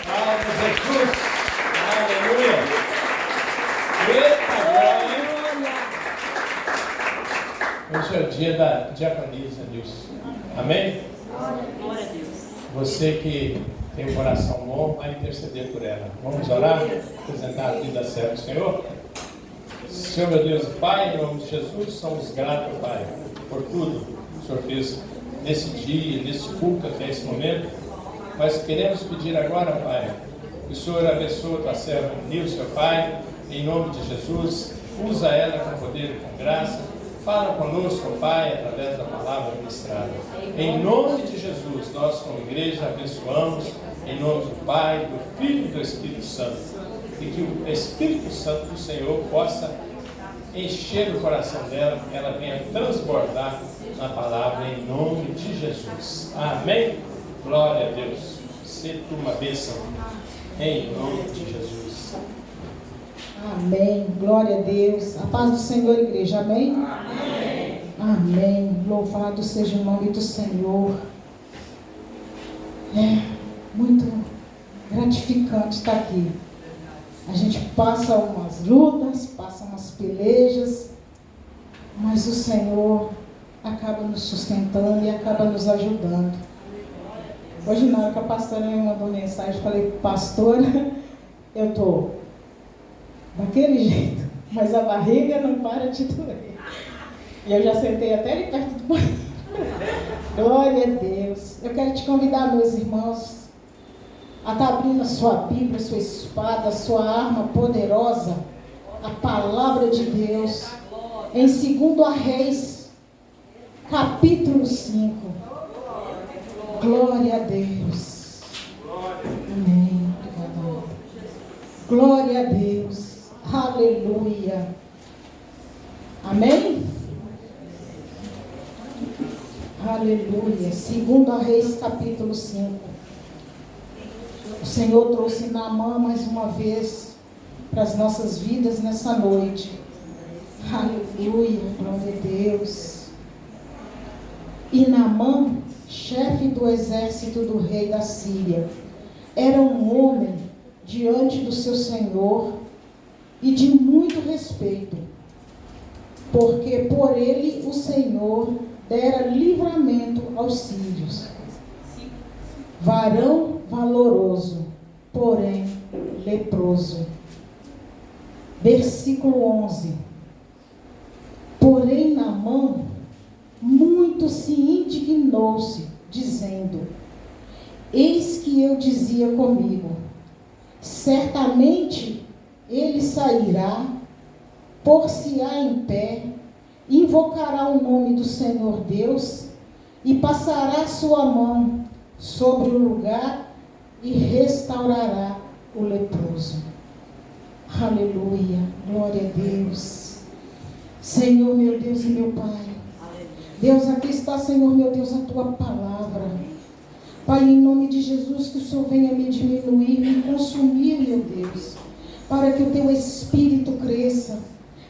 Salve Jesus! Aleluia! Eita glória! Hoje é o dia da diaconisa, Nilson. Amém? Glória a Deus. Você que tem um coração bom, vai interceder por ela. Vamos orar? Apresentar a vida certa do Senhor? Senhor, meu Deus e Pai, em nome de Jesus, somos gratos, Pai, por tudo que o Senhor fez nesse dia, nesse culto, até esse momento. Mas queremos pedir agora, Pai, que o Senhor abençoe a tua serva Nilson, Pai, em nome de Jesus. Usa ela com poder e com graça. Fala conosco, Pai, através da palavra ministrada. Em nome de Jesus, nós como igreja abençoamos, em nome do Pai, do Filho e do Espírito Santo. E que o Espírito Santo do Senhor possa encher o coração dela, que ela venha transbordar na palavra, em nome de Jesus. Amém? Glória a Deus. Seja uma bênção, em nome de Jesus. Amém. Glória a Deus. A paz do Senhor, igreja. Amém? Amém. Amém. Louvado seja o nome do Senhor. É muito gratificante estar aqui. A gente passa umas lutas, passa umas pelejas, mas o Senhor acaba nos sustentando e acaba nos ajudando. Hoje, na hora que a pastora me mandou mensagem, eu falei: pastora, eu estou daquele jeito, mas a barriga não para de doer. E eu já sentei até ali perto do banheiro. Glória a Deus. Eu quero te convidar, meus irmãos, a estar abrindo a sua Bíblia, a sua espada, a sua arma poderosa, a palavra de Deus, em 2 Reis, capítulo 5. Glória a Deus. Amém. Obrigada. Glória a Deus. Aleluia. Amém? Aleluia. 2 Reis, capítulo 5. O Senhor trouxe Naamã mais uma vez para as nossas vidas nessa noite. Aleluia. Glória a Deus. E Naamã, chefe do exército do rei da Síria, era um homem diante do seu senhor e de muito respeito, porque por ele o Senhor dera livramento aos sírios. Varão valoroso, porém leproso. Versículo 11. Porém Naamã muito se indignou-se, dizendo: eis que eu dizia comigo, certamente ele sairá, pôr-se-á em pé, invocará o nome do Senhor Deus e passará sua mão sobre o lugar e restaurará o leproso. Aleluia, glória a Deus. Senhor, meu Deus e meu Pai, Deus, aqui está, Senhor, meu Deus, a tua palavra. Pai, em nome de Jesus, que o Senhor venha me diminuir, me consumir, meu Deus, para que o teu Espírito cresça,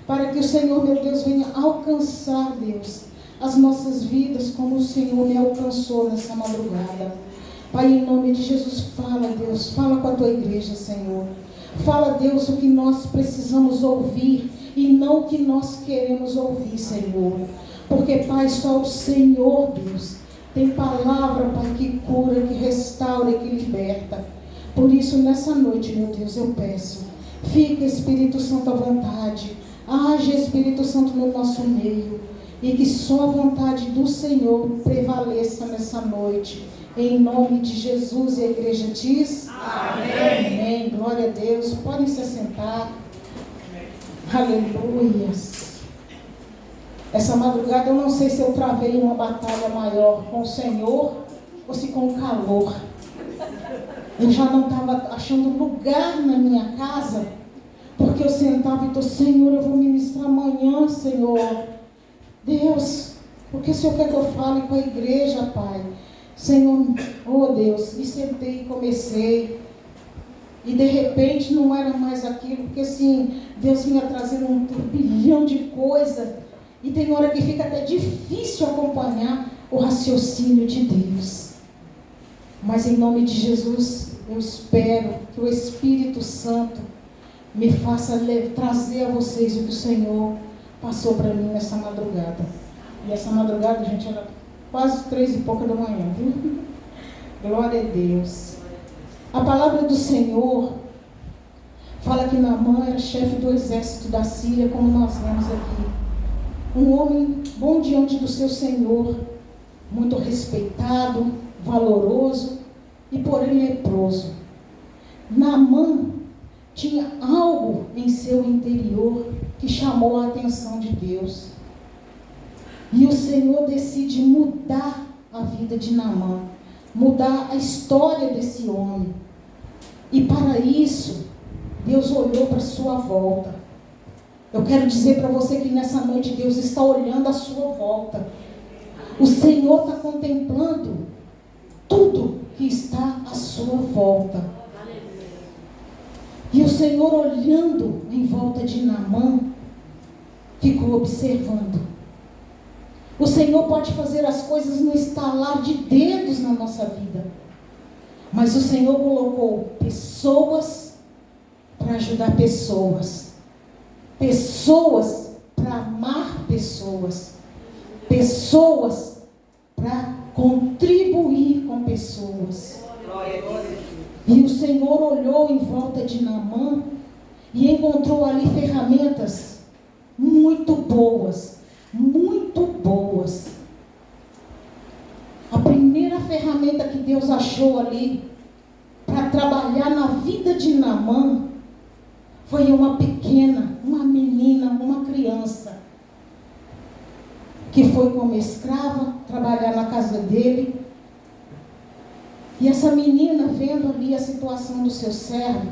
para que o Senhor, meu Deus, venha alcançar, Deus, as nossas vidas como o Senhor me alcançou nessa madrugada. Pai, em nome de Jesus, fala, Deus, fala com a tua igreja, Senhor. Fala, Deus, o que nós precisamos ouvir e não o que nós queremos ouvir, Senhor. Porque, Pai, só o Senhor, Deus, tem palavra, Pai, que cura, que restaura e que liberta. Por isso, nessa noite, meu Deus, eu peço, fica, Espírito Santo, à vontade. Age, Espírito Santo, no nosso meio. E que só a vontade do Senhor prevaleça nessa noite. Em nome de Jesus, e a igreja diz: amém. Amém. Glória a Deus. Podem se assentar. Aleluia. Essa madrugada eu não sei se eu travei uma batalha maior com o Senhor ou se com o calor. Eu já não estava achando lugar na minha casa, porque eu sentava e disse: Senhor, eu vou ministrar amanhã, Senhor. Deus, o que o Senhor quer que eu fale com a igreja, Pai? Senhor, oh Deus, e sentei e comecei. E de repente não era mais aquilo, porque assim, Deus vinha trazendo um turbilhão de coisas. E tem hora que fica até difícil acompanhar o raciocínio de Deus. Mas em nome de Jesus, eu espero que o Espírito Santo me faça trazer a vocês o que o Senhor passou para mim nessa madrugada. E essa madrugada, gente, era quase 3h pouca da manhã, viu? Glória a Deus. A palavra do Senhor fala que Naamã era chefe do exército da Síria, como nós vemos aqui. Um homem bom diante do seu Senhor, muito respeitado, valoroso e porém leproso. Naamã tinha algo em seu interior que chamou a atenção de Deus. E o Senhor decide mudar a vida de Naamã, mudar a história desse homem. E para isso, Deus olhou para a sua volta. Eu quero dizer para você que nessa noite Deus está olhando à sua volta. O Senhor está contemplando tudo que está à sua volta. E o Senhor, olhando em volta de Naamã, ficou observando. O Senhor pode fazer as coisas no estalar de dedos na nossa vida. Mas o Senhor colocou pessoas para ajudar pessoas. Pessoas para amar pessoas. Pessoas para contribuir com pessoas. E o Senhor olhou em volta de Naamã e encontrou ali ferramentas muito boas. Muito boas. A primeira ferramenta que Deus achou ali para trabalhar na vida de Naamã foi uma pequena, uma menina, uma criança que foi como escrava trabalhar na casa dele. E essa menina, vendo ali a situação do seu servo,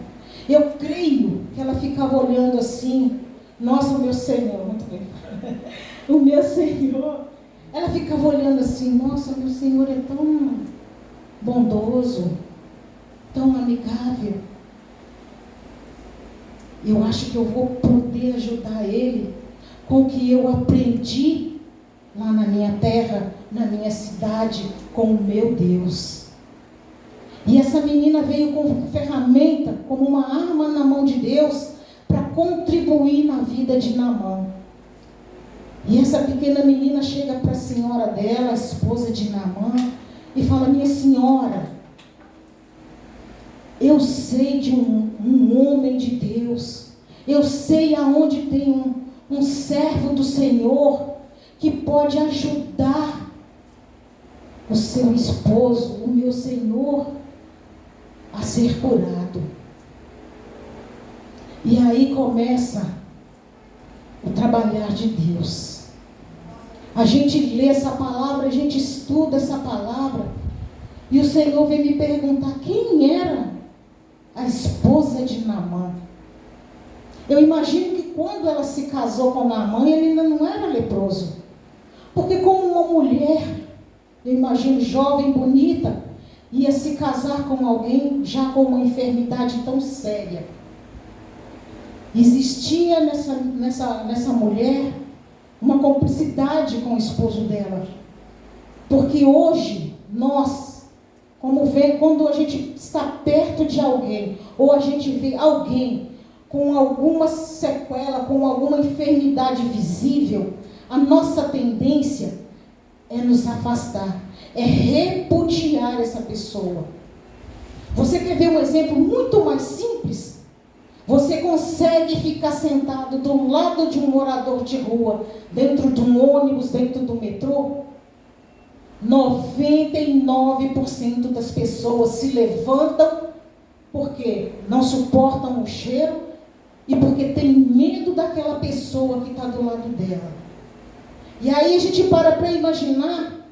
eu creio que ela ficava olhando assim: nossa, meu Senhor, muito bem. O meu Senhor, ela ficava olhando assim: nossa, meu Senhor é tão bondoso, tão amigável. Eu acho que eu vou poder ajudar ele com o que eu aprendi lá na minha terra, na minha cidade, com o meu Deus. E essa menina veio com ferramenta, como uma arma na mão de Deus, para contribuir na vida de Naamã. E essa pequena menina chega para a senhora dela, a esposa de Naamã, e fala: minha senhora, eu sei de um homem de Deus, eu sei aonde tem um servo do Senhor que pode ajudar o seu esposo, o meu Senhor, a ser curado. E aí começa o trabalhar de Deus. A gente lê essa palavra, a gente estuda essa palavra, e o Senhor vem me perguntar quem era a esposa de Naamã. Eu imagino que quando ela se casou com Naamã, ele ainda não era leproso. Porque como uma mulher, eu imagino jovem, bonita, ia se casar com alguém já com uma enfermidade tão séria. Existia nessa mulher uma cumplicidade com o esposo dela. Porque hoje, nós, quando a gente está perto de alguém, ou a gente vê alguém com alguma sequela, com alguma enfermidade visível, a nossa tendência é nos afastar, é repudiar essa pessoa. Você quer ver um exemplo muito mais simples? Você consegue ficar sentado do lado de um morador de rua, dentro de um ônibus, dentro do metrô? 99% das pessoas se levantam porque não suportam o cheiro e porque tem medo daquela pessoa que está do lado dela. E aí a gente para imaginar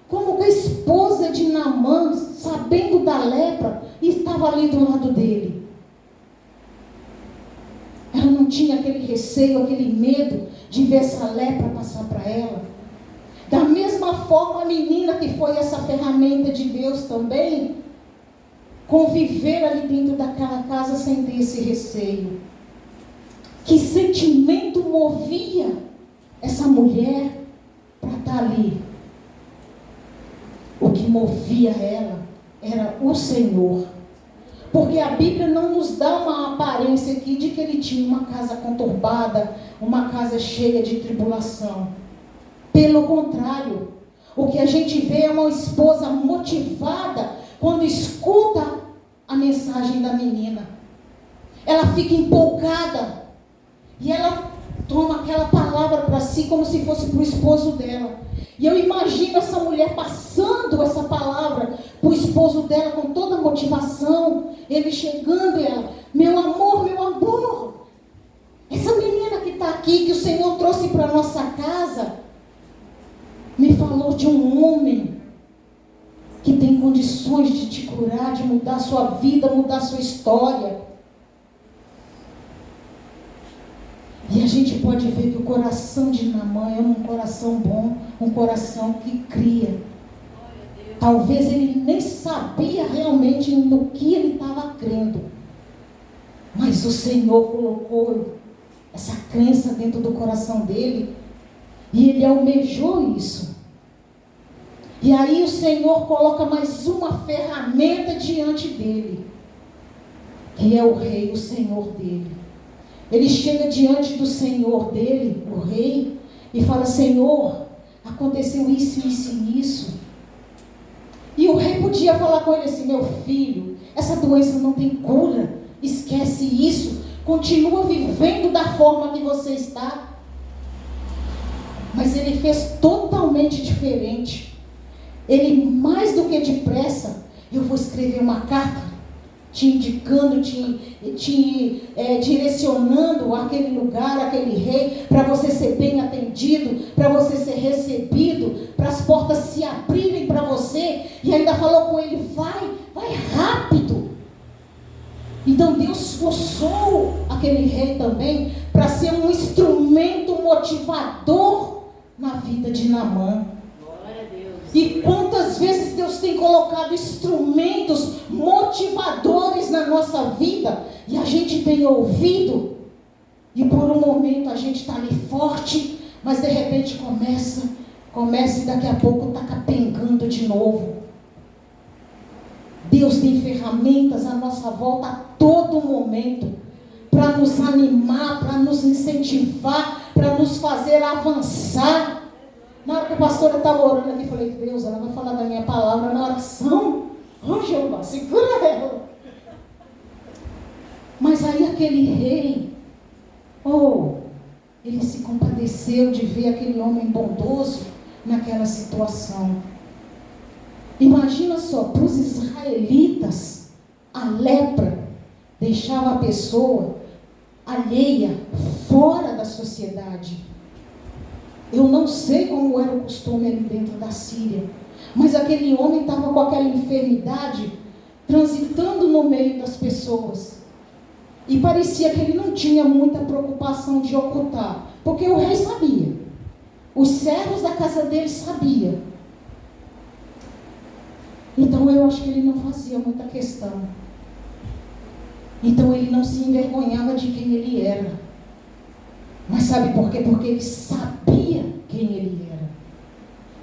como que a esposa de Naamã, sabendo da lepra, estava ali do lado dele. Ela não tinha aquele receio, aquele medo de ver essa lepra passar para ela. Da mesma forma, a menina que foi essa ferramenta de Deus também, conviver ali dentro daquela casa sem ter esse receio. Que sentimento movia essa mulher para estar ali? O que movia ela era o Senhor. Porque a Bíblia não nos dá uma aparência aqui de que ele tinha uma casa conturbada, uma casa cheia de tribulação. Pelo contrário, o que a gente vê é uma esposa motivada quando escuta a mensagem da menina. Ela fica empolgada e ela toma aquela palavra para si como se fosse para o esposo dela. E eu imagino essa mulher passando essa palavra para o esposo dela com toda a motivação. Ele chegando e ela, meu amor, essa menina que está aqui, que o Senhor trouxe para a nossa casa, me falou de um homem que tem condições de te curar, de mudar a sua vida, mudar a sua história. E a gente pode ver que o coração de Naamã é um coração bom, um coração que cria. Talvez ele nem sabia realmente no que ele estava crendo. Mas o Senhor colocou essa crença dentro do coração dele. E ele almejou isso. E aí o Senhor coloca mais uma ferramenta diante dele. Que é o rei, o Senhor dele. Ele chega diante do Senhor dele, o rei, e fala, Senhor, aconteceu isso, isso e isso. E o rei podia falar com ele assim, meu filho, essa doença não tem cura, esquece isso, continua vivendo da forma que você está. Mas ele fez totalmente diferente. Ele, mais do que depressa, eu vou escrever uma carta, te indicando, te direcionando àquele lugar, àquele rei, para você ser bem atendido, para você ser recebido, para as portas se abrirem para você. E ainda falou com ele, vai rápido. Então Deus usou aquele rei também para ser um instrumento motivador na vida de Naamã. E quantas vezes Deus tem colocado instrumentos motivadores na nossa vida e a gente tem ouvido e por um momento a gente está ali forte, mas de repente começa e daqui a pouco está capengando de novo. Deus tem ferramentas à nossa volta a todo momento para nos animar, para nos incentivar, para nos fazer avançar. Na hora que a pastora estava orando aqui, eu falei, Deus, ela vai falar da minha palavra na oração. Oh, Jeová, segura ela. Mas aí aquele rei, ele se compadeceu de ver aquele homem bondoso naquela situação. Imagina só, para os israelitas, a lepra deixava a pessoa alheia, fora da sociedade. Eu não sei como era o costume ali dentro da Síria, mas aquele homem estava com aquela enfermidade, transitando no meio das pessoas. E parecia que ele não tinha muita preocupação de ocultar, porque o rei sabia. Os servos da casa dele sabiam. Então eu acho que ele não fazia muita questão. Então ele não se envergonhava de quem ele era. Mas sabe por quê? Porque ele sabia quem ele era.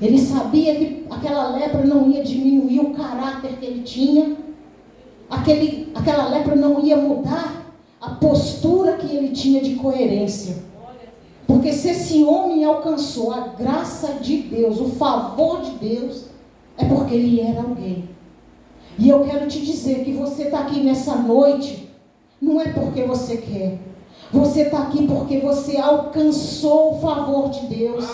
Ele sabia que aquela lepra não ia diminuir o caráter que ele tinha. Aquela lepra não ia mudar a postura que ele tinha de coerência. Porque se esse homem alcançou a graça de Deus, o favor de Deus, é porque ele era alguém. E eu quero te dizer que você está aqui nessa noite, não é porque você quer. Você está aqui porque você alcançou o favor de Deus.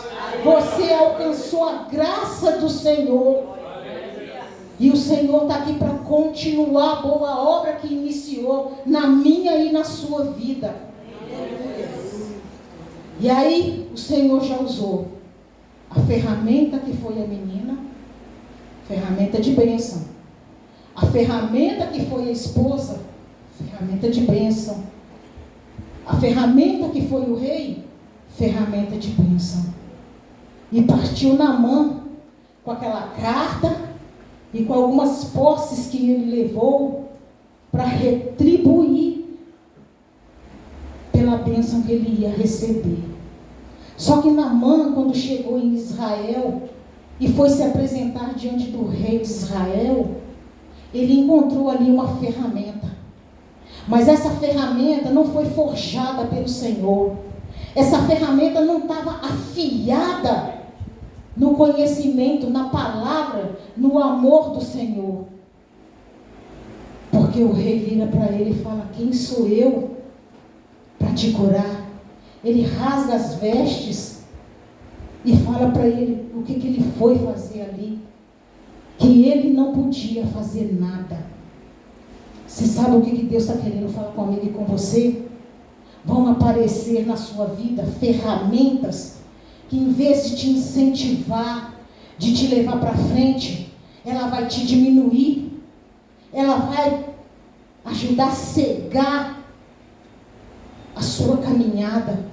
Você alcançou a graça do Senhor. E o Senhor está aqui para continuar a boa obra que iniciou na minha e na sua vida. E aí o Senhor já usou a ferramenta que foi a menina, ferramenta de bênção. A ferramenta que foi a esposa, ferramenta de bênção. A ferramenta que foi o rei, ferramenta de bênção. E partiu Naamã com aquela carta e com algumas posses que ele levou para retribuir pela bênção que ele ia receber. Só que Naamã, quando chegou em Israel e foi se apresentar diante do rei de Israel, ele encontrou ali uma ferramenta. Mas essa ferramenta não foi forjada pelo Senhor. Essa ferramenta não estava afiada no conhecimento, na palavra, no amor do Senhor. Porque o rei vira para ele e fala: quem sou eu para te curar? Ele rasga as vestes e fala para ele o que ele foi fazer ali. Que ele não podia fazer nada. Você sabe o que Deus está querendo falar comigo e com você? Vão aparecer na sua vida ferramentas que, em vez de te incentivar, de te levar para frente, ela vai te diminuir. Ela vai ajudar a cegar a sua caminhada.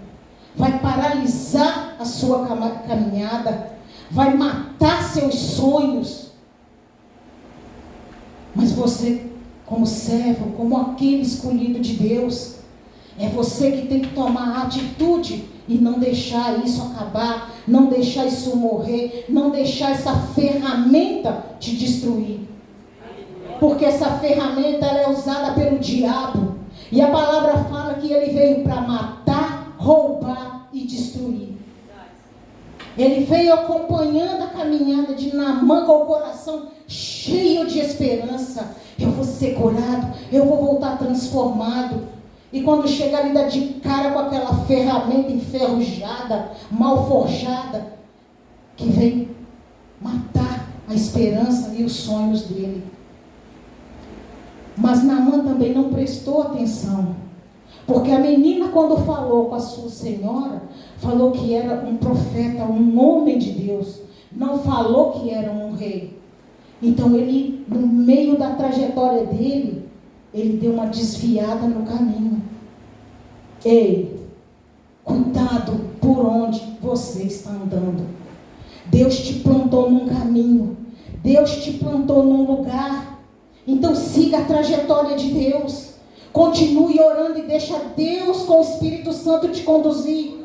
Vai paralisar a sua caminhada. Vai matar seus sonhos. Mas você, como servo, como aquele escolhido de Deus, é você que tem que tomar atitude e não deixar isso acabar, não deixar isso morrer, não deixar essa ferramenta te destruir. Porque essa ferramenta ela é usada pelo diabo. E a palavra fala que ele veio para matar, roubar e destruir. Ele veio acompanhando a caminhada de Naamã com o coração cheio de esperança. Eu vou ser curado, eu vou voltar transformado. E quando chega ali, dá de cara com aquela ferramenta enferrujada, mal forjada, que vem matar a esperança e os sonhos dele. Mas Naamã também não prestou atenção. Porque a menina, quando falou com a sua senhora, falou que era um profeta, um homem de Deus. Não falou que era um rei. Então ele, no meio da trajetória dele, ele deu uma desviada no caminho. Ei, cuidado por onde você está andando. Deus te plantou num caminho. Deus te plantou num lugar. Então siga a trajetória de Deus. Continue orando e deixa Deus com o Espírito Santo te conduzir.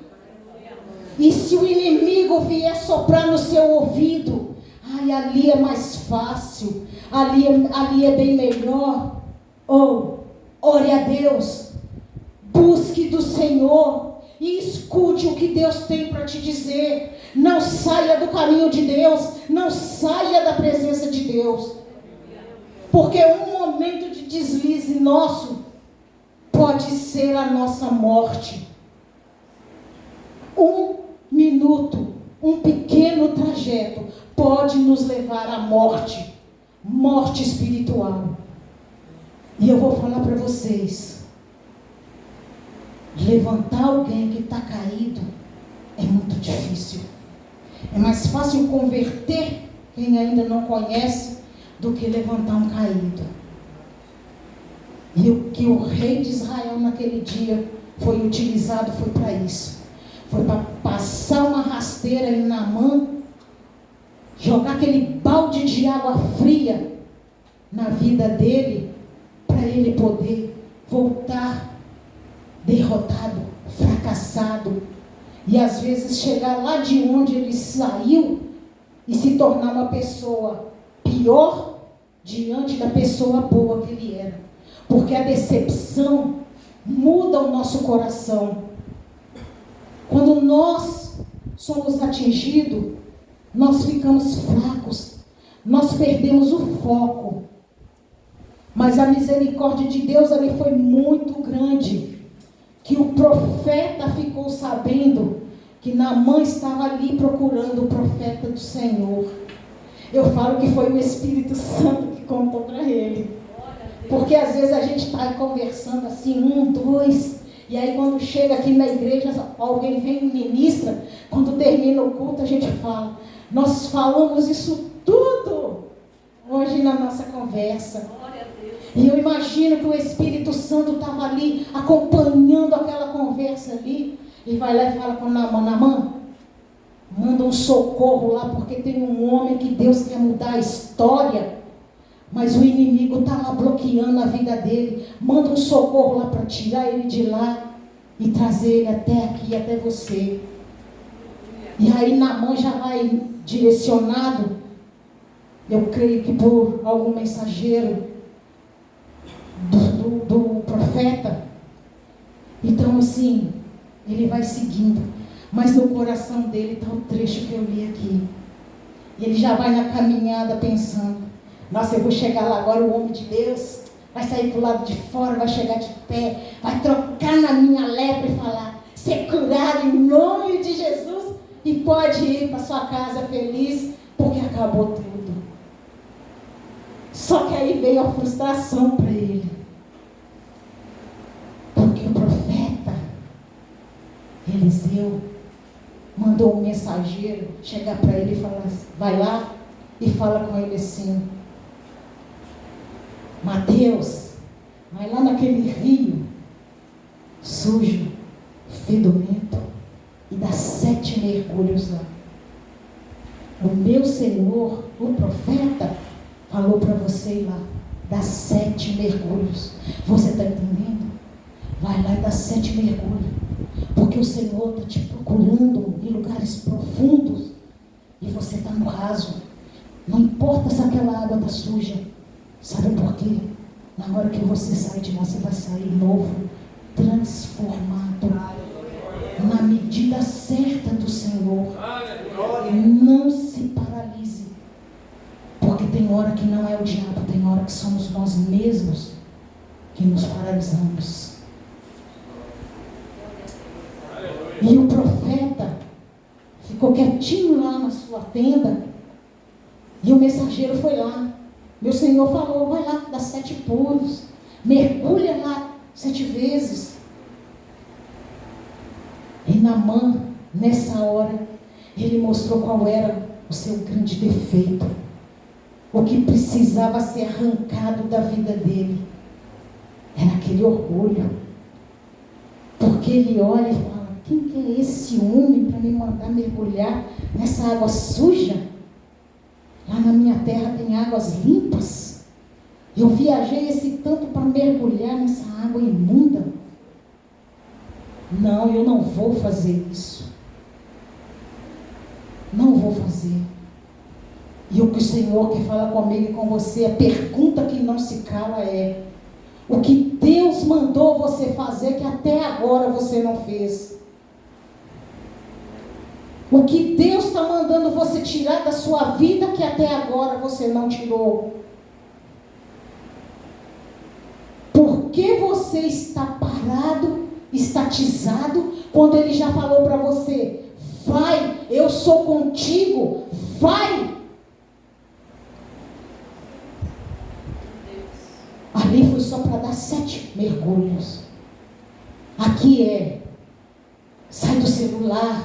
E se o inimigo vier soprar no seu ouvido, ali é mais fácil, ali é bem melhor. Ore a Deus, busque do Senhor e escute o que Deus tem para te dizer. Não saia do caminho de Deus, não saia da presença de Deus. Porque um momento de deslize nosso pode ser a nossa morte. Um minuto, um pequeno trajeto pode nos levar à morte. Morte espiritual. E eu vou falar para vocês. Levantar alguém que está caído é muito difícil. É mais fácil converter quem ainda não conhece do que levantar um caído. E o que o rei de Israel naquele dia foi utilizado foi para isso. Foi para passar uma rasteira em Naamã, jogar aquele balde de água fria na vida dele, para ele poder voltar derrotado, fracassado. E às vezes chegar lá de onde ele saiu e se tornar uma pessoa pior diante da pessoa boa que ele era. Porque a decepção muda o nosso coração. Quando nós somos atingidos, nós ficamos fracos, nós perdemos o foco. Mas a misericórdia de Deus ali foi muito grande, que o profeta ficou sabendo que Naamã estava ali procurando o profeta do Senhor. Eu falo que foi o Espírito Santo que contou para ele. Porque às vezes a gente está conversando assim, 1, 2, e aí quando chega aqui na igreja, alguém vem e ministra, quando termina o culto a gente fala, nós falamos isso tudo hoje na nossa conversa. E eu imagino que o Espírito Santo estava ali, acompanhando aquela conversa ali, e vai lá e fala com Naamã, Naamã, manda um socorro lá, porque tem um homem que Deus quer mudar a história, mas o inimigo está lá bloqueando a vida dele. Manda um socorro lá para tirar ele de lá e trazer ele até aqui, até você. E aí Naamã já vai direcionado Eu creio que por algum mensageiro do profeta. Então assim, ele vai seguindo. Mas no coração dele está o trecho que eu li aqui. E ele já vai na caminhada pensando: nossa, eu vou chegar lá agora, o homem de Deus vai sair para o lado de fora, vai chegar de pé, vai trocar na minha lepra e falar: ser curado em nome de Jesus, e pode ir para sua casa feliz, porque acabou tudo. Só que aí veio a frustração para ele, porque o profeta Eliseu mandou um mensageiro chegar para ele e falar: vai lá e fala com ele assim: Mateus, vai lá naquele rio sujo, fedorento, e dá 7 mergulhos lá. O meu Senhor, o profeta, falou para você ir lá, dá 7 mergulhos. Você está entendendo? Vai lá e dá 7 mergulhos, porque o Senhor está te procurando em lugares profundos e você está no raso. Não importa se aquela água está suja. Sabe por quê? Na hora que você sai de lá, você vai sair novo, transformado, na medida certa do Senhor. Não se paralise, porque tem hora que não é o diabo, tem hora que somos nós mesmos que nos paralisamos. E o profeta ficou quietinho lá na sua tenda, e o mensageiro foi lá. Meu Senhor falou: vai lá, dá 7 pulos, mergulha lá 7 vezes. E Naamã, nessa hora, ele mostrou qual era o seu grande defeito, o que precisava ser arrancado da vida dele. Era aquele orgulho, porque ele olha e fala: quem que é esse homem para me mandar mergulhar nessa água suja? Lá na minha terra tem águas limpas. Eu viajei esse tanto para mergulhar nessa água imunda. Não, eu não vou fazer isso. Não vou fazer. E o que o Senhor quer falar comigo e com você, a pergunta que não se cala é: o que Deus mandou você fazer que até agora você não fez? O que Deus está mandando você tirar da sua vida que até agora você não tirou? Por que você está parado, estatizado, quando Ele já falou para você: vai, eu sou contigo, vai? Ali foi só para dar 7 mergulhos. Aqui é: sai do celular,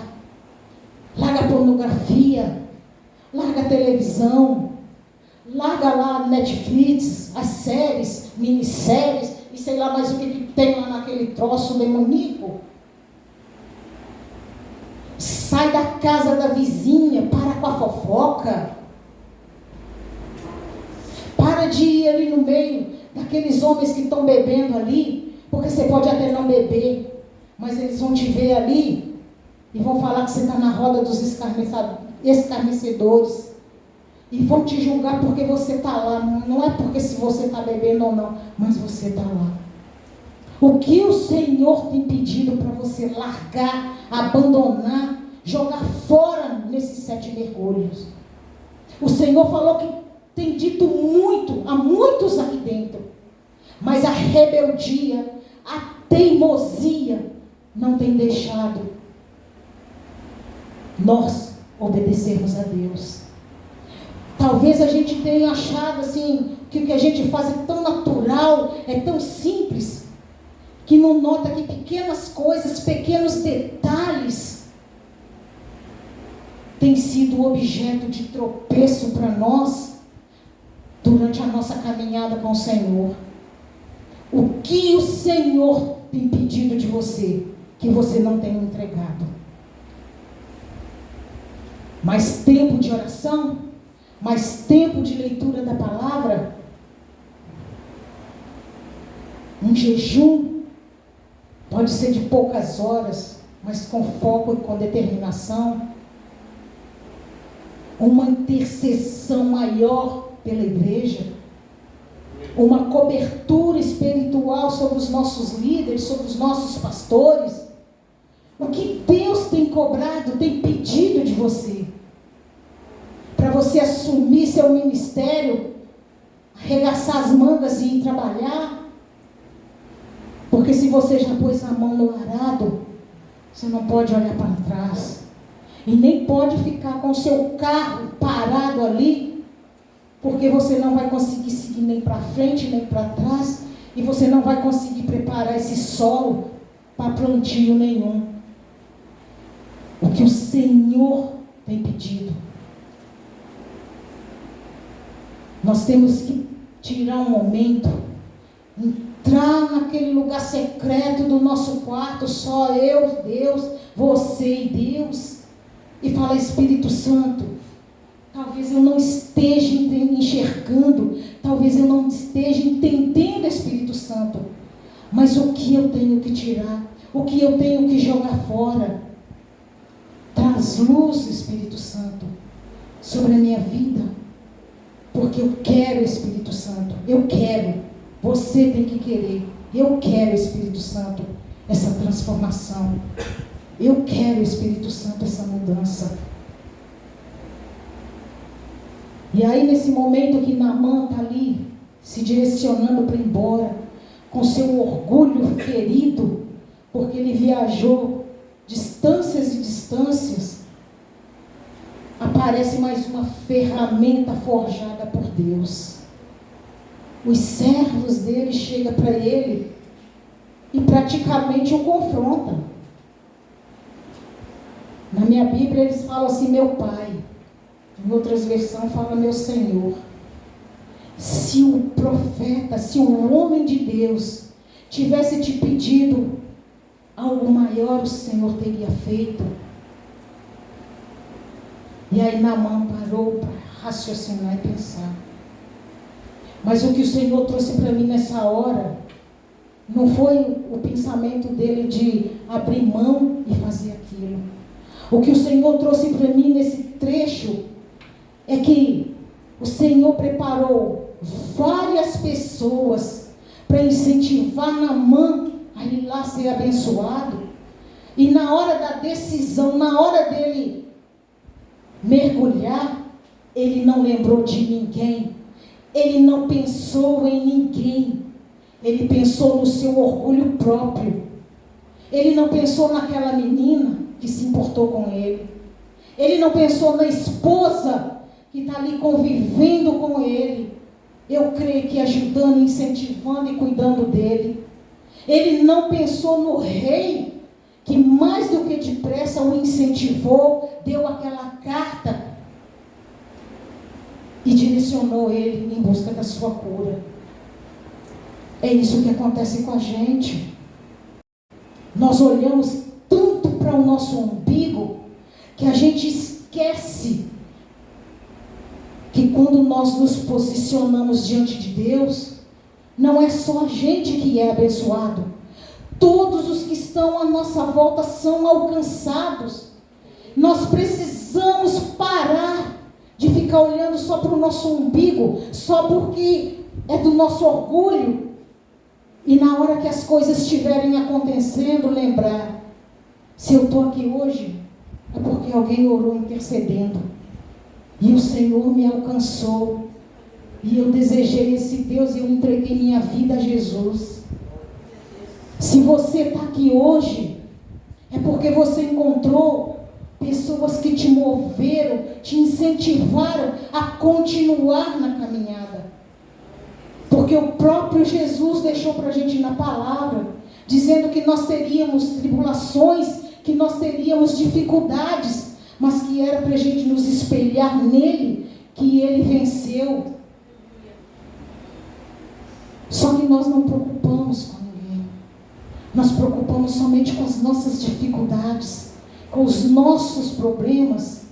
larga a pornografia, larga a televisão, larga lá a Netflix, as séries, minisséries, e sei lá mais o que tem lá naquele troço demoníaco. Sai da casa da vizinha, para com a fofoca. Para de ir ali no meio daqueles homens que estão bebendo ali, porque você pode até não beber, mas eles vão te ver ali e vão falar que você está na roda dos escarnecedores. E vão te julgar porque você está lá. Não é porque se você está bebendo ou não, mas você está lá. O que o Senhor tem pedido para você largar, abandonar, jogar fora nesses 7 mergulhos? O Senhor falou que tem dito muito a muitos aqui dentro, mas a rebeldia, a teimosia não tem deixado nós obedecermos a Deus. Talvez a gente tenha achado assim, que o que a gente faz é tão natural, é tão simples, que não nota que pequenas coisas, pequenos detalhes têm sido objeto de tropeço para nós durante a nossa caminhada com o Senhor. O que o Senhor tem pedido de você, que você não tem entregado? Mais tempo de oração? Mais tempo de leitura da palavra? Um jejum pode ser de poucas horas, mas com foco e com determinação. uma intercessão maior pela igreja, uma cobertura espiritual sobre os nossos líderes, sobre os nossos pastores. O que Deus tem cobrado, tem pedido de você, para você assumir seu ministério, arregaçar as mangas e ir trabalhar? Porque se você já pôs a mão no arado, você não pode olhar para trás, e nem pode ficar com o seu carro parado ali, porque você não vai conseguir seguir nem para frente, nem para trás, e você não vai conseguir preparar esse solo para plantio nenhum. O que o Senhor tem pedido, nós temos que tirar um momento, entrar naquele lugar secreto do nosso quarto, só eu, Deus, você e Deus, e falar: Espírito Santo, talvez eu não esteja enxergando, talvez eu não esteja entendendo, Espírito Santo, mas o que eu tenho que tirar, o que eu tenho que jogar fora? Traz luz, Espírito Santo, sobre a minha vida, porque eu quero, Espírito Santo, eu quero. Você tem que querer. Eu quero, Espírito Santo, essa transformação. Eu quero, Espírito Santo, essa mudança. E aí, nesse momento que Naamã está ali, se direcionando para ir embora, com seu orgulho ferido, porque ele viajou distâncias e distâncias, aparece mais uma ferramenta forjada por Deus. Os servos dele chegam para ele e praticamente o confrontam. Na minha Bíblia eles falam assim: meu pai. Em outras versões fala: meu Senhor. Se o profeta, se o homem de Deus tivesse te pedido algo maior, o Senhor teria feito. E aí Naamã parou para raciocinar e pensar. Mas o que o Senhor trouxe para mim nessa hora não foi o pensamento dele de abrir mão e fazer aquilo. O que o Senhor trouxe para mim nesse trecho é que o Senhor preparou várias pessoas para incentivar Naamã a ir lá ser abençoado. E na hora da decisão, na hora dele mergulhar, ele não lembrou de ninguém. Ele não pensou em ninguém. Ele pensou no seu orgulho próprio. Ele não pensou naquela menina que se importou com ele. Ele não pensou na esposa que está ali convivendo com ele. Eu creio que ajudando, incentivando e cuidando dele. Ele não pensou no rei, que mais do que depressa o incentivou, deu aquela carta e direcionou ele em busca da sua cura. É isso que acontece com a gente. Nós olhamos tanto para o nosso umbigo que a gente esquece que quando nós nos posicionamos diante de Deus, não é só a gente que é abençoado. Todos os que estão à nossa volta são alcançados. Nós precisamos parar de ficar olhando só para o nosso umbigo, só porque é do nosso orgulho. E na hora que as coisas estiverem acontecendo, lembrar: se eu estou aqui hoje, é porque alguém orou intercedendo. E o Senhor me alcançou. E eu desejei esse Deus e eu entreguei minha vida a Jesus. Se você está aqui hoje, é porque você encontrou pessoas que te moveram, te incentivaram a continuar na caminhada. Porque o próprio Jesus deixou para a gente na palavra, dizendo que nós teríamos tribulações, que nós teríamos dificuldades, mas que era para a gente nos espelhar nele, que ele venceu. Só que nós não preocupamos com ninguém. Nós preocupamos somente com as nossas dificuldades, com os nossos problemas.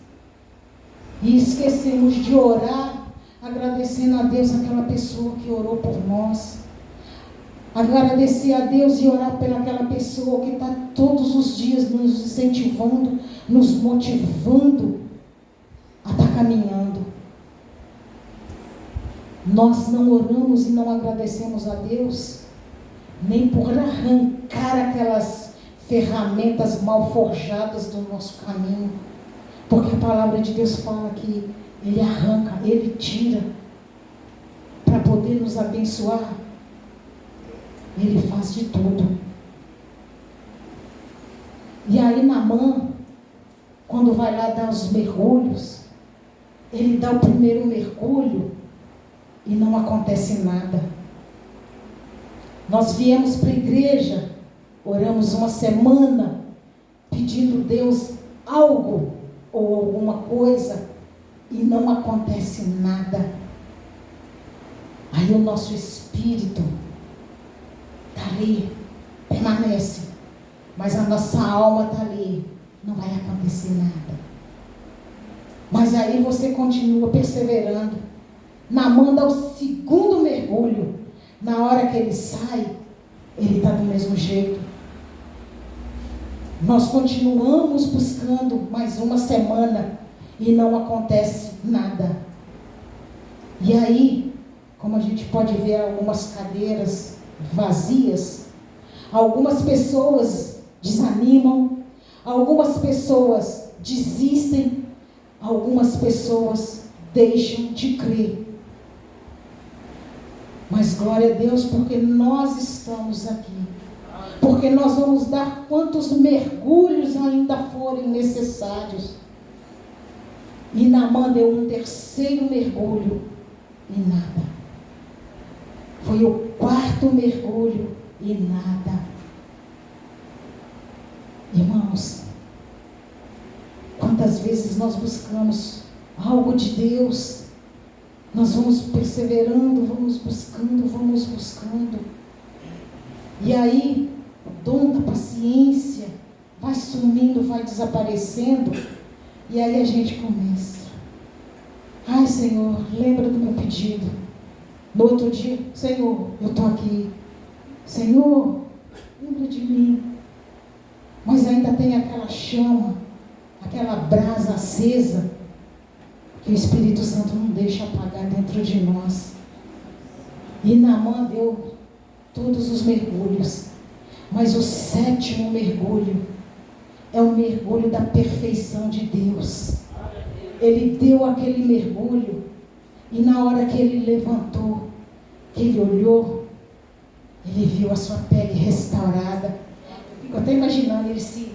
E esquecemos de orar, agradecendo a Deus aquela pessoa que orou por nós. Agradecer a Deus e orar pelaquela pessoa que está todos os dias nos incentivando, nos motivando a estar caminhando. Nós não oramos e não agradecemos a Deus, nem por arrancar aquelas ferramentas mal forjadas do nosso caminho, porque a palavra de Deus fala que Ele arranca, Ele tira, para poder nos abençoar. Ele faz de tudo. E aí Naamã, quando vai lá dar os mergulhos, ele dá o primeiro mergulho e não acontece nada. Nós viemos para a igreja, oramos uma semana, pedindo a Deus algo ou alguma coisa, e não acontece nada. Aí o nosso espírito está ali, permanece, mas a nossa alma está ali, não vai acontecer nada. Mas aí você continua perseverando. Naamã dá o segundo mergulho. Na hora que ele sai, ele está do mesmo jeito. Nós continuamos buscando mais uma semana e não acontece nada. E aí, como a gente pode ver algumas cadeiras vazias, algumas pessoas desanimam, algumas pessoas desistem, algumas pessoas deixam de crer. Mas glória a Deus, porque nós estamos aqui. Porque nós vamos dar quantos mergulhos ainda forem necessários. E Naamã deu um terceiro mergulho e nada. Foi o quarto mergulho e nada. Irmãos, quantas vezes nós buscamos algo de Deus, nós vamos perseverando, vamos buscando. E aí, o dom da paciência vai sumindo, vai desaparecendo. E aí a gente começa. Ai, Senhor, lembra do meu pedido. No outro dia, Senhor, eu estou aqui. Senhor, lembra de mim. Mas ainda tem aquela chama, aquela brasa acesa, que o Espírito Santo não deixa apagar dentro de nós. E Naamã deu todos os mergulhos, mas o sétimo mergulho é o mergulho da perfeição de Deus. Ele deu aquele mergulho, e na hora que ele levantou, que ele olhou, ele viu a sua pele restaurada. Fico até imaginando ele se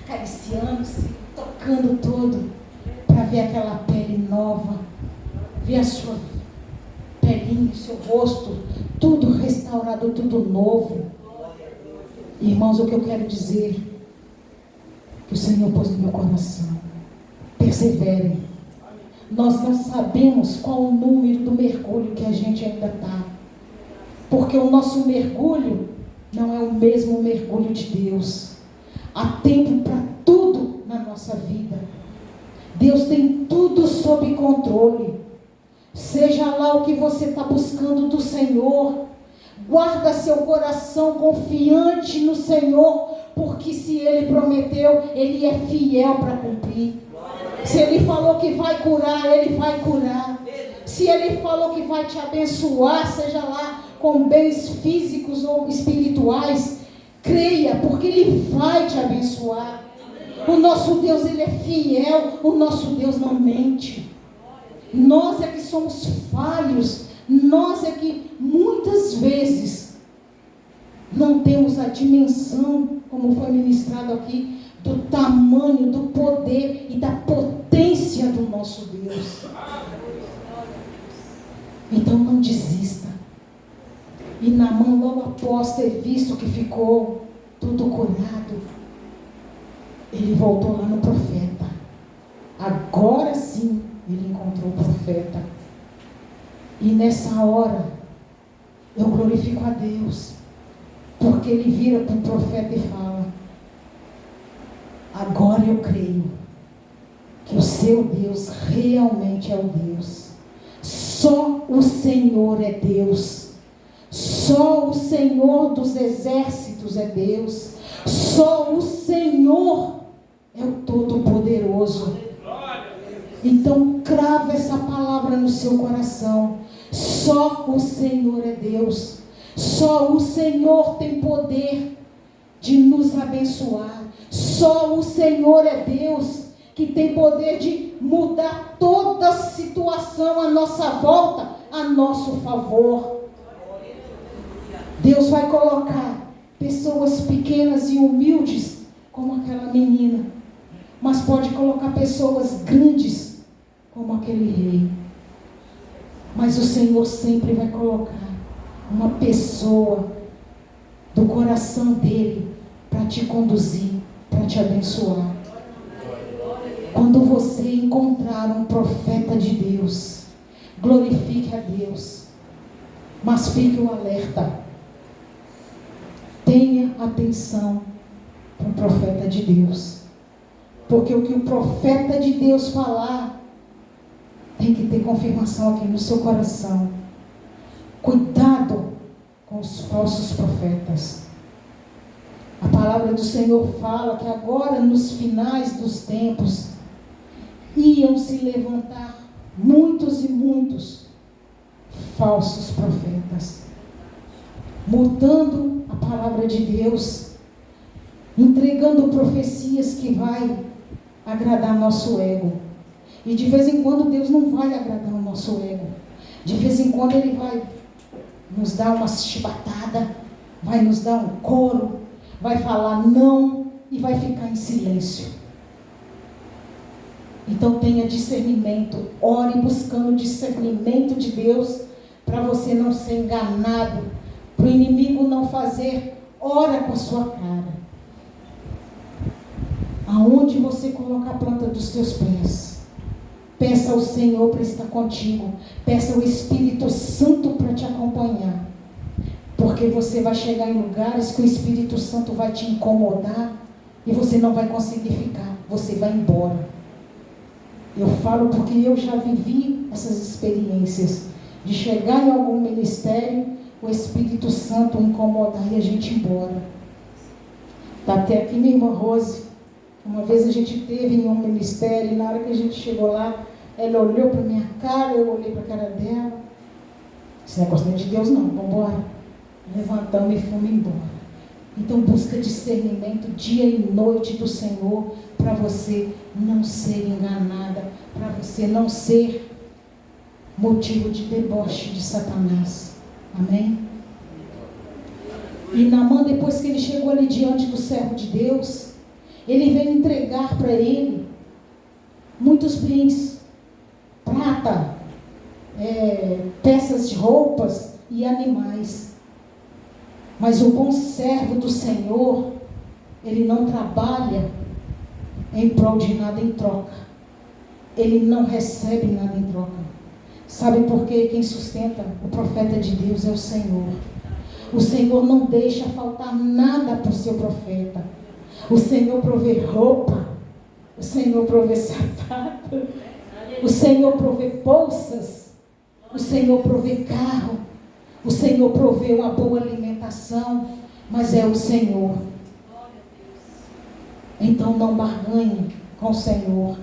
acariciando, se tocando todo, para ver aquela pele nova, ver a sua pelinha, o seu rosto, tudo restaurado, tudo novo. Irmãos, o que eu quero dizer, que o Senhor pôs no meu coração: perseverem. Nós não sabemos qual o número do mergulho que a gente ainda está, porque o nosso mergulho não é o mesmo mergulho de Deus. Há tempo para tudo na nossa vida. Deus tem tudo sob controle. Seja lá o que você está buscando do Senhor, guarda seu coração confiante no Senhor, porque se Ele prometeu, Ele é fiel para cumprir. Se Ele falou que vai curar, Ele vai curar. Se Ele falou que vai te abençoar, seja lá com bens físicos ou espirituais, creia, porque Ele vai te abençoar. O nosso Deus, Ele é fiel, o nosso Deus não mente. Nós é que somos falhos, nós é que muitas vezes não temos a dimensão, como foi ministrado aqui, do tamanho, do poder e da potência do nosso Deus. Então não desista. E Naamã, logo após ter visto que ficou tudo curado, ele voltou lá no profeta. Agora sim ele encontrou o profeta. E nessa hora eu glorifico a Deus, porque ele vira para o profeta e fala: agora eu creio que o seu Deus realmente é o Deus. Só o Senhor é Deus. Só o Senhor dos exércitos é Deus. Só o Senhor é o Todo-Poderoso. Então crava essa palavra no seu coração. Só o Senhor é Deus. Só o Senhor tem poder de nos abençoar. Só o Senhor é Deus que tem poder de mudar toda a situação à nossa volta, a nosso favor. Deus vai colocar pessoas pequenas e humildes, como aquela menina, mas pode colocar pessoas grandes, como aquele rei. Mas o Senhor sempre vai colocar uma pessoa do coração dele para te conduzir, para te abençoar. Quando você encontrar um profeta de Deus, glorifique a Deus, mas fique o alerta. Tenha atenção para o profeta de Deus, porque o que o profeta de Deus falar tem que ter confirmação aqui no seu coração. Cuidado com os falsos profetas. A palavra do Senhor fala que agora, nos finais dos tempos, iam se levantar muitos e muitos falsos profetas, mudando a palavra de Deus, entregando profecias que vai agradar nosso ego. E de vez em quando Deus não vai agradar o nosso ego. De vez em quando Ele vai nos dar uma chibatada, vai nos dar um coro, vai falar não e vai ficar em silêncio. Então tenha discernimento, ore buscando discernimento de Deus, para você não ser enganado, para o inimigo não fazer hora com a sua cara. Aonde você colocar a planta dos teus pés, peça ao Senhor para estar contigo, peça ao Espírito Santo para te acompanhar, porque você vai chegar em lugares que o Espírito Santo vai te incomodar e você não vai conseguir ficar, você vai embora. Eu falo porque eu já vivi essas experiências, de chegar em algum ministério, o Espírito Santo incomodar e a gente ir embora. Está até aqui minha irmã Rose. Uma vez a gente teve em um ministério, e na hora que a gente chegou lá, ela olhou para minha cara, eu olhei para a cara dela. Esse negócio não é de Deus não, vamos embora. Levantamos e fomos embora. Então busca discernimento dia e noite do Senhor, para você não ser enganada, para você não ser motivo de deboche de Satanás. Amém? E Naamã, depois que ele chegou ali diante do servo de Deus, ele veio entregar para ele muitos bens, prata, peças de roupas e animais. Mas o bom servo do Senhor, ele não trabalha em prol de nada em troca. Ele não recebe nada em troca. Sabe por quê? Quem sustenta o profeta de Deus é o Senhor. O Senhor não deixa faltar nada para o seu profeta. O Senhor provê roupa, o Senhor provê sapato, o Senhor provê bolsas, o Senhor provê carro, o Senhor provê uma boa alimentação, mas é o Senhor. Então não barganhe com o Senhor.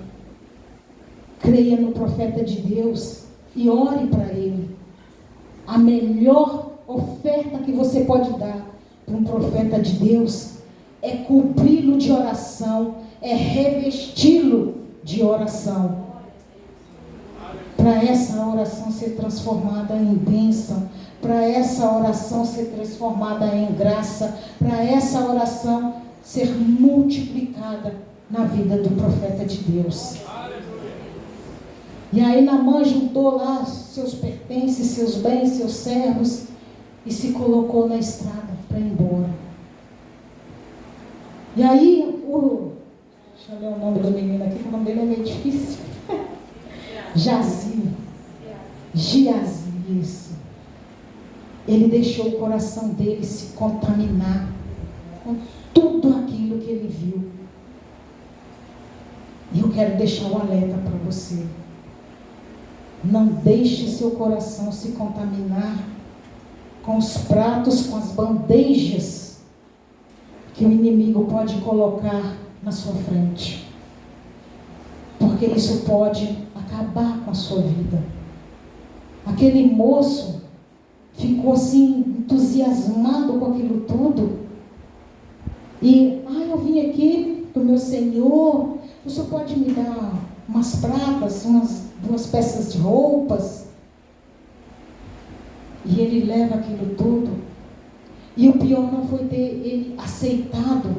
Creia no profeta de Deus e ore para ele. A melhor oferta que você pode dar para um profeta de Deus é cobri-lo de oração, é revesti-lo de oração, para essa oração ser transformada em bênção, para essa oração ser transformada em graça, para essa oração ser multiplicada na vida do profeta de Deus. E aí Naamã juntou lá seus pertences, seus bens, seus servos e se colocou na estrada para ir embora. E aí, deixa eu ler o nome do menino aqui, que o nome dele é meio difícil. Giazi, isso. Ele deixou o coração dele se contaminar com tudo aquilo que ele viu. E eu quero deixar um alerta para você. Não deixe seu coração se contaminar com os pratos, com as bandejas que o inimigo pode colocar na sua frente, porque isso pode acabar com a sua vida. Aquele moço ficou assim, entusiasmado com aquilo tudo. E, eu vim aqui para o meu Senhor, o Senhor pode me dar umas pratas, umas 2 peças de roupas? E ele leva aquilo tudo. E o pior não foi ter ele aceitado,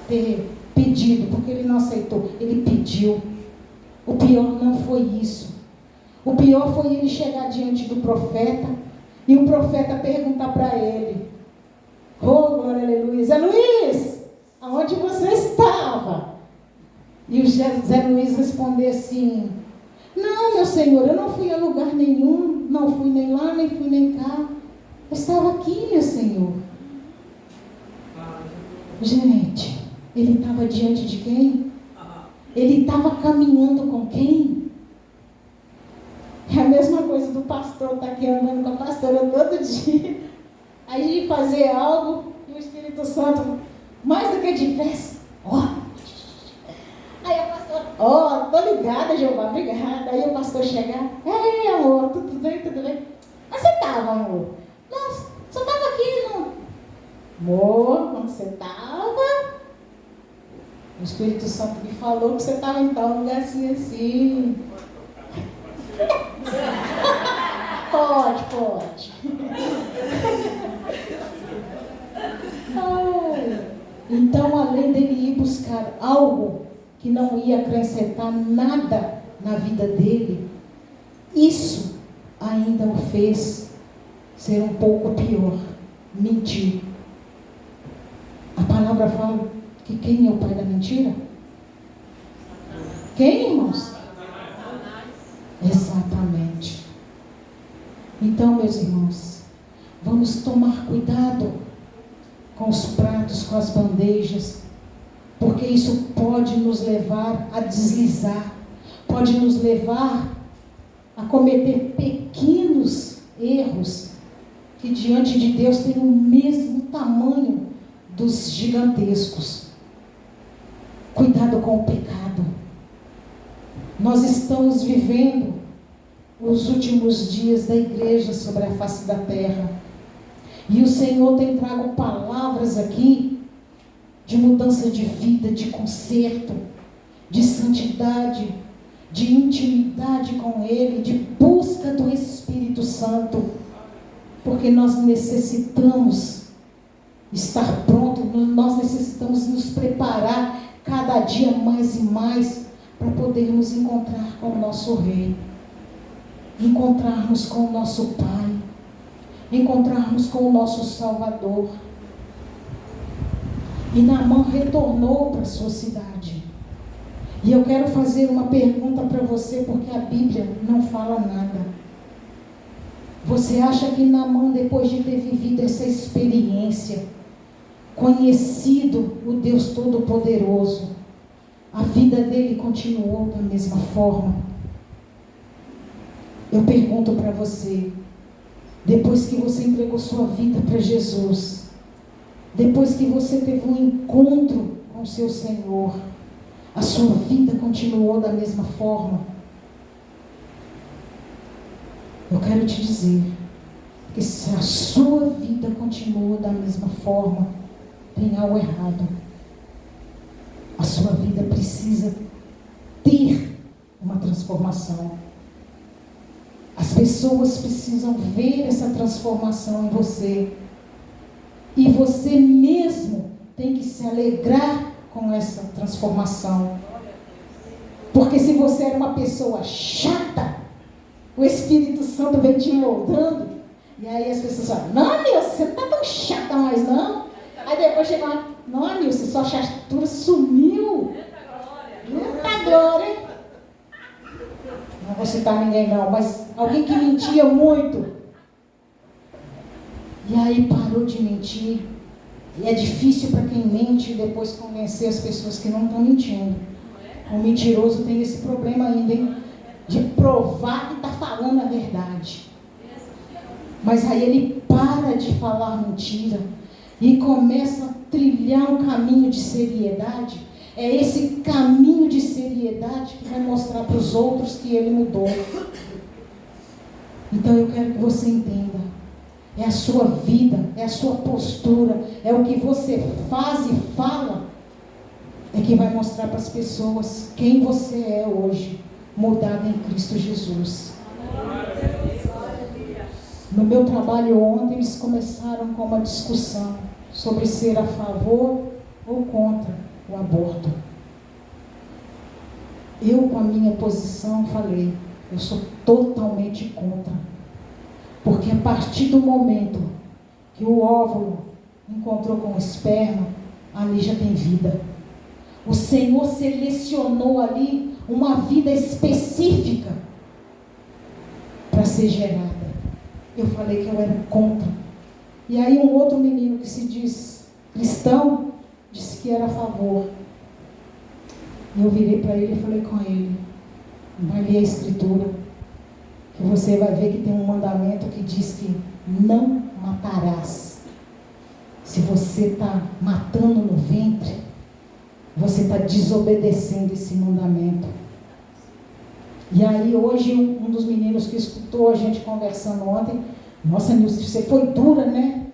ter pedido, porque ele não aceitou, ele pediu. O pior não foi isso. O pior foi ele chegar diante do profeta e o profeta perguntar para ele: oh, glória, aleluia, Zé Luiz, aonde você estava? E o Zé Luiz respondeu assim: não, meu Senhor, eu não fui a lugar nenhum, não fui nem lá, nem fui nem cá. Eu estava aqui, meu Senhor. Gente, ele estava diante de quem? Ele estava caminhando com quem? É a mesma coisa do pastor estar aqui andando com a pastora todo dia. Aí a gente fazer algo e o Espírito Santo, mais do que depressa, aí a pastora, tô ligada, Jeová, obrigada. Aí o pastor chegar: ei, amor, tudo bem, tudo bem? Onde você estava, amor? Não, você estava aqui, não. Amor, onde você estava? O Espírito Santo me falou que você estava em tal lugar assim. Pode. Então, além dele ir buscar algo que não ia acrescentar nada na vida dele, isso ainda o fez ser um pouco pior: mentir. A palavra fala que quem é o pai da mentira? Quem, irmãos? Exatamente. Então, meus irmãos, vamos tomar cuidado com os pratos, com as bandejas, porque isso pode nos levar a deslizar, pode nos levar a cometer pequenos erros que diante de Deus têm o mesmo tamanho dos gigantescos. Cuidado com o pecado. Nós estamos vivendo os últimos dias da igreja sobre a face da terra. E o Senhor tem trago palavras aqui de mudança de vida, de conserto, de santidade, de intimidade com Ele, de busca do Espírito Santo. Porque nós necessitamos estar pronto, nós necessitamos nos preparar cada dia mais e mais para podermos encontrar com o nosso Rei, encontrarmos com o nosso Pai, encontrarmos com o nosso Salvador. E Naamã retornou para a sua cidade. E eu quero fazer uma pergunta para você, porque a Bíblia não fala nada. Você acha que Naamã, depois de ter vivido essa experiência, conhecido o Deus Todo-Poderoso, a vida dele continuou da mesma forma? Eu pergunto para você, depois que você entregou sua vida para Jesus, depois que você teve um encontro com o seu Senhor, a sua vida continuou da mesma forma? Eu quero te dizer que se a sua vida continua da mesma forma, tem algo errado. A sua vida precisa ter uma transformação. As pessoas precisam ver essa transformação em você. E você mesmo tem que se alegrar com essa transformação. Porque se você era uma pessoa chata, o Espírito Santo vem te moldando. E aí as pessoas falam: não, Nilce, você não está tão chata mais não. Aí depois chega lá: não, Nilce, sua chatura sumiu. Eita glória. Não vou citar ninguém não, mas alguém que mentia muito. E aí parou de mentir. E é difícil para quem mente depois convencer as pessoas que não estão mentindo. O mentiroso tem esse problema ainda, hein? De provar que está falando a verdade. Mas aí ele para de falar mentira e começa a trilhar um caminho de seriedade. É esse caminho de seriedade que vai mostrar para os outros que ele mudou. Então eu quero que você entenda. É a sua vida, é a sua postura, é o que você faz e fala, é que vai mostrar para as pessoas quem você é hoje, mudado em Cristo Jesus. No meu trabalho ontem, eles começaram com uma discussão sobre ser a favor ou contra o aborto. Eu, com a minha posição, falei, eu sou totalmente contra. Porque a partir do momento que o óvulo encontrou com o esperma, ali já tem vida. O Senhor selecionou ali uma vida específica para ser gerada. Eu falei que eu era contra. E aí um outro menino que se diz cristão, disse que era a favor. E eu virei para ele e falei com ele, vai ler a Escritura, que você vai ver que tem um mandamento que diz que não matarás. Se você está matando no ventre, você está desobedecendo esse mandamento. E aí hoje um dos meninos que escutou a gente conversando ontem, nossa, Nilce, você foi dura, né?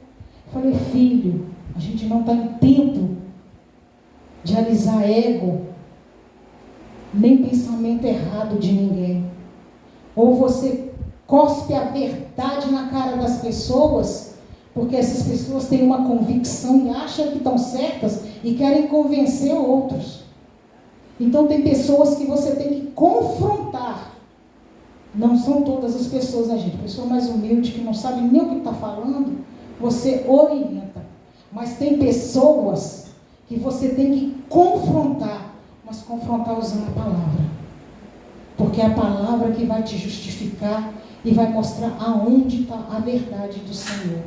Eu falei, filho, a gente não está em tempo de alisar ego, nem pensamento errado de ninguém. Ou você cospe a verdade na cara das pessoas, porque essas pessoas têm uma convicção e acham que estão certas e querem convencer outros. Então tem pessoas que você tem que confrontar. Não são todas as pessoas, né, gente? Pessoa mais humilde, que não sabe nem o que está falando, você orienta. Mas tem pessoas que você tem que confrontar, mas confrontar usando a palavra. Porque é a palavra que vai te justificar e vai mostrar aonde está a verdade do Senhor.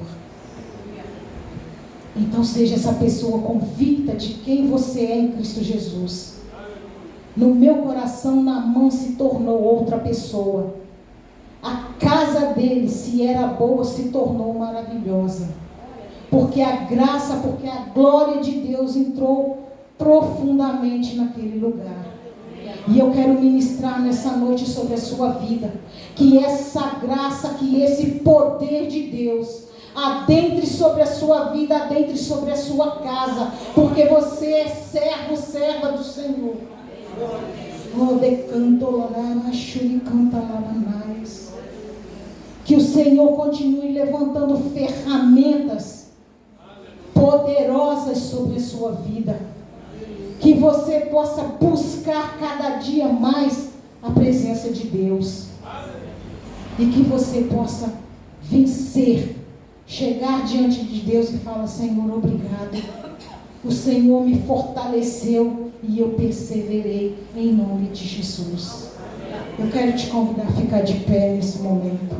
Então seja essa pessoa convicta de quem você é em Cristo Jesus. No meu coração, Naamã se tornou outra pessoa. A casa dele, se era boa, se tornou maravilhosa. Porque a graça, porque a glória de Deus entrou profundamente naquele lugar. E eu quero ministrar nessa noite sobre a sua vida, que essa graça, que esse poder de Deus adentre sobre a sua vida, adentre sobre a sua casa, porque você é servo, serva do Senhor. Que o Senhor continue levantando ferramentas poderosas sobre a sua vida. Que você possa buscar cada dia mais a presença de Deus. E que você possa vencer, chegar diante de Deus e falar, Senhor, obrigado. O Senhor me fortaleceu e eu perseverei em nome de Jesus. Eu quero te convidar a ficar de pé nesse momento.